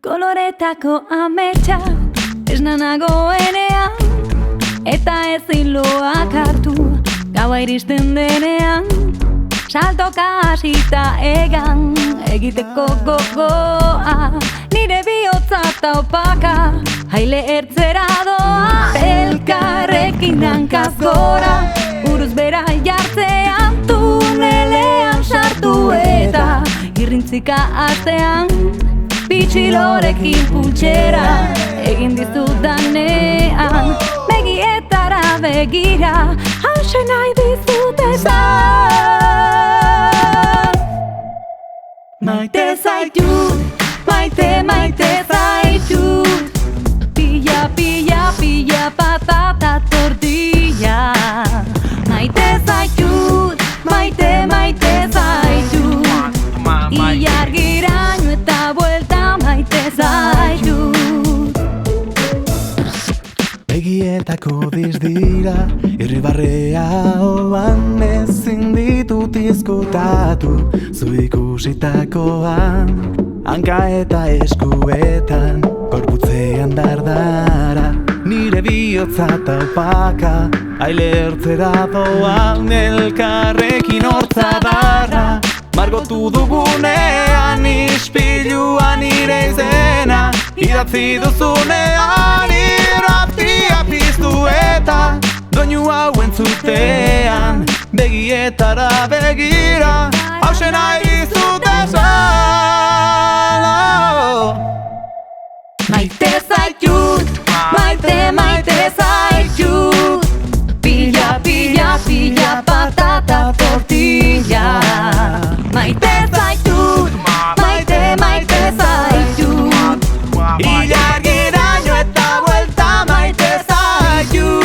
Koloretako ametsa esna nagoenean, eta ezin loak hartu gaua iristen denean. Saltoka hasita egan egiteko gogoa, nire bihotza taupaka haile ertzera doa. Elkarrekin hankaz gora, buruz bera jartzean, tunelean sartu eta irrintzika artean. Bitxilorekin pultsera egin dizudanean, begietara begira hause nahi dizut esan. Maite zaitut, maite zaitut, pilla, pilla, pilla patata tortilla. Maite zaitut, maite zaitut, ilargiraino eta buelta maite zaitut. Begietako dizdira, irribarrea hoan, ezin ditut izkutatu zu ikusitakoan. Hanka eta eskuetan, gorputzean dardara, nire bihotza taupaka haile ertzera doan. Elkarrekin hortza darra, margotu dugunean, ispiluan nire izena idatzi duzunean. Irratia piztu eta doinu hau entzutean, begietara begira hause nahi dizut esan. Maite zaitut, maite zaitut, pilla, pilla, pilla patata tortilla. Maite zaitut, maite zaitut, ilargiraino eta buelta maite zaitut.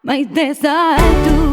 Maite zaitut.